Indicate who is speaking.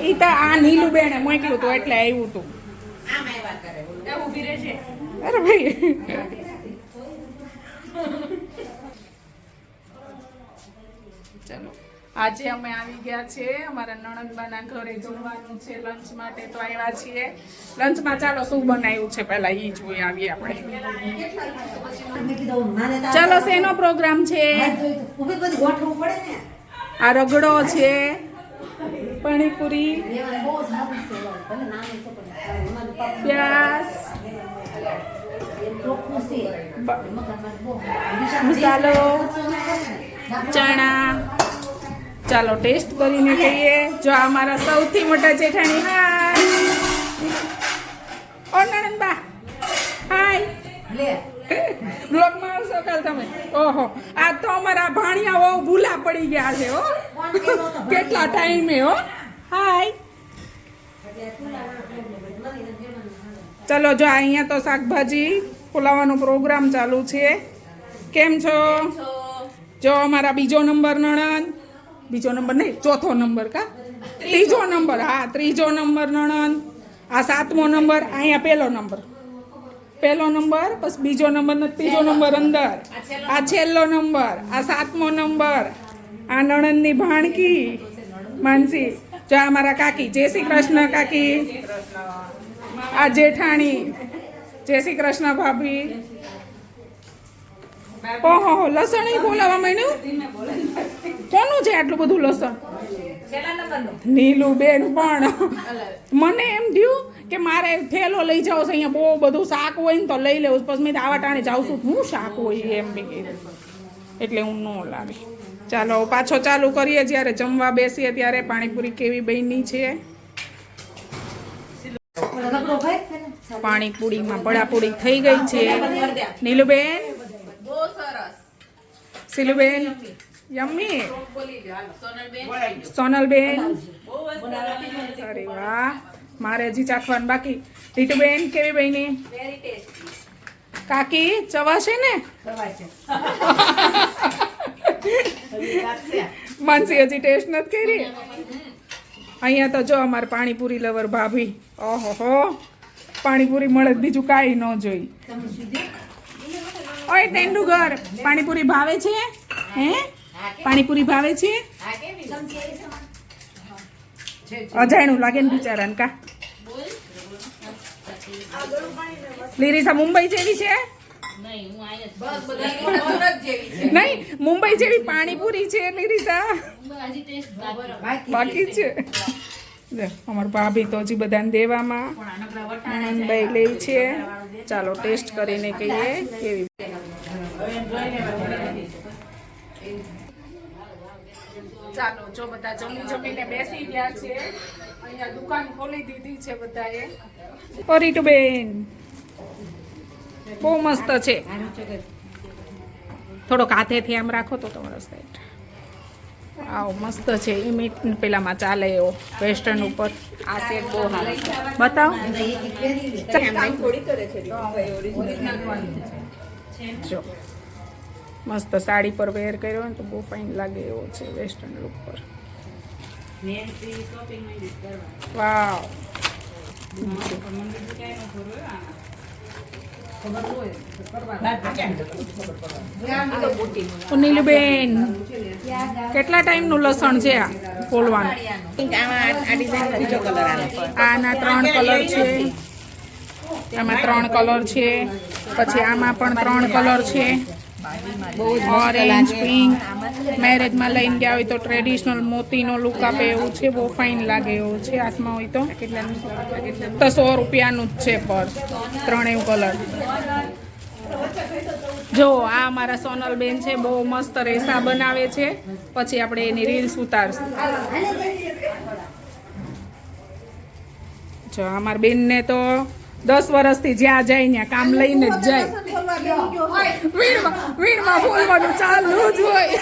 Speaker 1: ઈ તો આ નીલું બેને મોકલ્યું તો એટલે આવ્યું તું. અરે ભાઈ ચલો આજે અમે આવી ગયા છે અમારા નણંદબાના ઘરે જમવાનું છે લંચ માટે તો આવ્યા છીએ લંચમાં. ચાલો શું બનાવ્યું છે પહેલા ઈ જોઈ આવીએ આપણે. ચાલો શેનો પ્રોગ્રામ છે? આ રગડો છે, પાણીપુરી, પ્યાજ, મસાલો, ચણા. ચાલો ટેસ્ટ કરીને કહીએ. જો અમારા સૌથી મોટા જેઠાણી હાય. ઓ નણંદબા હાય. બ્લોગમાં આવશો કાલ તમે? ઓહો આ તો અમારા ભાણિયા બહુ ભૂલા પડી ગયા છે હો. કેટલા ટાઈમે હો. હાય. ચલો જો અહીંયા તો શાકભાજી ફુલાવાનો પ્રોગ્રામ ચાલુ છે. કેમ છો? જો અમારા બીજો નંબર નણંદ, બીજો નંબર નહીં ચોથો નંબર કા ત્રીજો નંબર, હા ત્રીજો નંબર નણંદ. આ 7મો નંબર, અહીંયા પહેલો નંબર પછી બીજો નંબર ને ત્રીજો નંબર અંદર. આ છેલ્લો નંબર, આ 7મો નંબર. આ નણંદની ભાણકી માનસી. જો અમારા કાકી, જય શ્રી કૃષ્ણ કાકી. આ જેઠાણી, જય શ્રી કૃષ્ણ ભાભી. ઓહો લસણ ય બોલાવા માંડ્યું. કોનું છે આટલું બધું લસણ? નીલું બેન. પણ મને એમ થયું કે મારે થેલો લઈ જાવ છે, અહીંયા બહુ બધું શાક હોય ને તો લઈ લેવું. પછી મેં આવા ટાણે જાઉં છું હું શાક હોય એમ બી કીધું એટલે હું ન લાવી. ચાલો પાછો ચાલુ કરીએ. જ્યારે જમવા બેસીએ ત્યારે પાણીપુરી કેવી બની છે. પાણીપુરીમાં પડાપુડી થઈ ગઈ છે. નીલુબેન, સિલુબેન, યમ્મી. સોનલબેન, અરે વાહ, મારે હજી ચાખવાનું બાકી. રીટુબેન કેવી બની? કાકી ચવાશે ને? માનસી હજી ટેસ્ટ નથી કરી. અહીંયા તો જો અમારે પાણીપુરી લવર ભાભી. ઓહો પાણીપુરી મળે બીજું કાંઈ ન જોઈ. ઓય તેંડુગર, પાણીપુરી ભાવે છે? હે પાણીપુરી ભાવે છે? અજાણ્યું લાગે ને બિચારાને કા. લીરીસા મુંબઈ જેવી છે? નહીં મુંબઈ જેવી પાણીપુરી છે લીરીસા. બાકી છે. અમાર ભાભી તો હજી બધાને દેવામાં આનંદભાઈ લે છે. ચાલો ટેસ્ટ કરીને કહીએ કેવી. ચાલો જો બધા જમીને બેસી ગયા છે. અહીંયા દુકાન ખોલી દીધી છે બધાએ. રીટુબેન બહુ મસ્ત છે. થોડોક હાથેથી આમ રાખો તો તમારો સાઈડ. આવો મસ્ત છે. એ મીટ પેલામાં ચાલે એવો વેસ્ટર્ન ઉપર. આ સેટ બહુ સારો છે. બતાવો. જો મસ્ત સાડી પર વેર કર્યો ને તો બહુ ફાઇન લાગે એવો છે વેસ્ટર્ન લુક પર. વાવ. નીલુબેન કેટલા ટાઈમનું લસણ છે આ ફોલવાનું? આના 3 કલર છે. આમાં 3 કલર છે. પછી આમાં પણ 3 કલર છે. Orange, pink. મેરેજમાં લઈને ગયા હોય તો ટ્રેડિશનલ મોતીનો લુક આપે એવું છે. બહુ ફાઇન લાગે એવું છે. હાથમાં હોય તો કેટલાનું? તો 100 રૂપિયાનું જ છે પર્સ. 3 કલર. જો આ અમારા સોનલબેન છે. બહુ મસ્ત રેસા બનાવે છે. પછી આપણે એની રીલ્સ ઉતારશું. જો અમારા બેનને તો 10 વર્ષથી જ્યાં જાય ત્યાં કામ લઈને જ જાય. વીણમાં બોલવાનું ચાલુ જ હોય.